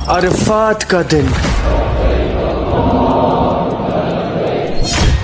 عرفات کا دن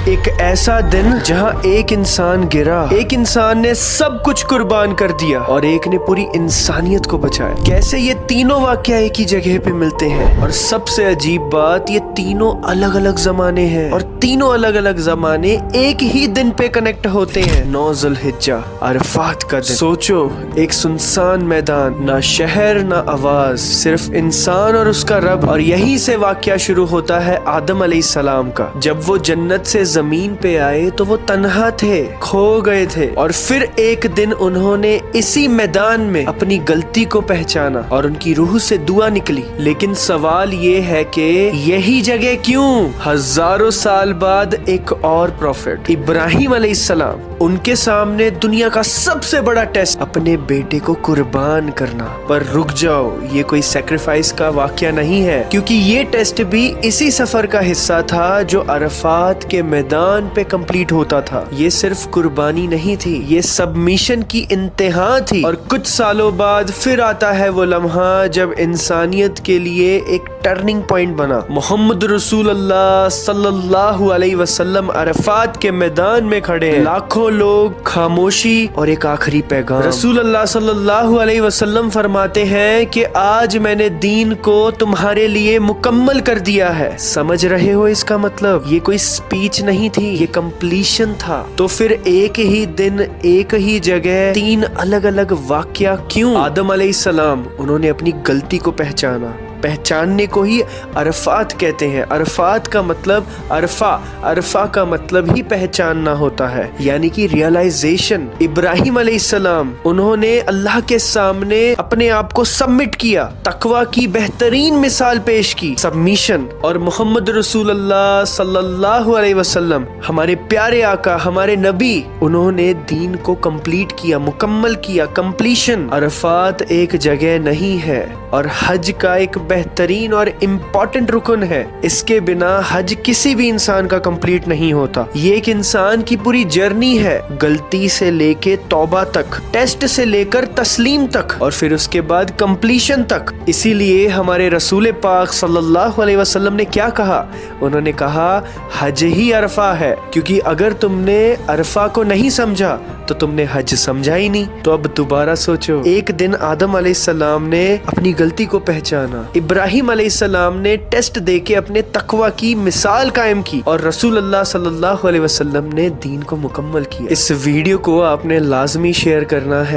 ایک ایسا دن جہاں ایک انسان گرا، ایک انسان نے سب کچھ قربان کر دیا اور ایک نے پوری انسانیت کو بچایا۔ کیسے یہ تینوں واقعہ ایک ہی جگہ پہ ملتے ہیں، اور سب سے عجیب بات یہ تینوں الگ الگ زمانے ہیں اور تینوں الگ الگ زمانے ایک ہی دن پہ کنیکٹ ہوتے ہیں، 9 ذی الحجہ، عرفات کا دن۔ سوچو، ایک سنسان میدان، نہ شہر نہ آواز، صرف انسان اور اس کا رب، اور یہیں سے واقعہ شروع ہوتا ہے آدم علیہ السلام کا۔ جب وہ جنت سے زمین پہ آئے تو وہ تنہا تھے، کھو گئے تھے، اور پھر ایک دن انہوں نے اسی میدان میں اپنی غلطی کو پہچانا اور ان کی روح سے دعا نکلی۔ لیکن سوال یہ ہے کہ یہی جگہ کیوں؟ ہزاروں سال بعد ایک اور پروفٹ ابراہیم علیہ السلام، ان کے سامنے دنیا کا سب سے بڑا ٹیسٹ، اپنے بیٹے کو قربان کرنا۔ پر رک جاؤ، یہ کوئی سیکریفائس کا واقعہ نہیں ہے، کیونکہ یہ ٹیسٹ بھی اسی سفر کا حصہ تھا جو عرفات کے میدان پہ کمپلیٹ ہوتا تھا۔ یہ صرف قربانی نہیں تھی، یہ سبمیشن کی انتہا تھی۔ اور کچھ سالوں بعد پھر آتا ہے وہ لمحہ جب انسانیت کے لیے ایک ٹرننگ پوائنٹ بنا۔ محمد رسول اللہ صلی اللہ علیہ وسلم عرفات کے میدان میں کھڑے ہیں، لاکھوں لوگ، خاموشی اور ایک آخری پیغام۔ رسول اللہ صلی اللہ علیہ وسلم فرماتے ہیں کہ آج میں نے دین کو تمہارے لیے مکمل کر دیا ہے۔ سمجھ رہے ہو اس کا مطلب؟ یہ کوئی سپیچ نہیں تھی، یہ کمپلیشن تھا۔ تو پھر ایک ہی دن، ایک ہی جگہ، 3 الگ الگ واقعہ کیوں؟ آدم علیہ السلام، انہوں نے اپنی غلطی کو پہچانا، پہچاننے کو ہی عرفات کہتے ہیں۔ عرفات کا مطلب عرفہ کا مطلب ہی پہچاننا ہوتا ہے، یعنی کہ ریئلائزیشن۔ ابراہیم علیہ السلام، انہوں نے اللہ کے سامنے اپنے آپ کو سبمٹ کیا، تقوی کی بہترین مثال پیش کی، سبمیشن۔ اور محمد رسول اللہ صلی اللہ علیہ وسلم، ہمارے پیارے آقا، ہمارے نبی، انہوں نے دین کو کمپلیٹ کیا، مکمل کیا، کمپلیشن۔ عرفات ایک جگہ نہیں ہے، اور حج کا ایک بہترین اور امپورٹنٹ رکن ہے۔ اس کے بنا حج کسی بھی انسان کا کمپلیٹ نہیں ہوتا۔ یہ ایک انسان کی پوری جرنی ہے، غلطی سے لے کے توبہ تک، ٹیسٹ سے لے کر تسلیم تک، اور پھر اس کے بعد کمپلیشن تک۔ اسی لیے ہمارے رسول پاک صلی اللہ علیہ وسلم نے کیا کہا؟ انہوں نے کہا حج ہی عرفہ ہے، کیونکہ اگر تم نے عرفہ کو نہیں سمجھا تو تم نے حج سمجھا ہی نہیں۔ تو اب دوبارہ سوچو، ایک دن آدم علیہ السلام نے اپنی غلطی کو پہچانا، ابراہیم علیہ السلام نے ٹیسٹ دے کے اپنے تقوی کی مثال قائم کی، اور رسول اللہ صلی اللہ علیہ وسلم نے دین کو مکمل کیا۔ اس ویڈیو کو آپ نے لازمی شیئر کرنا ہے۔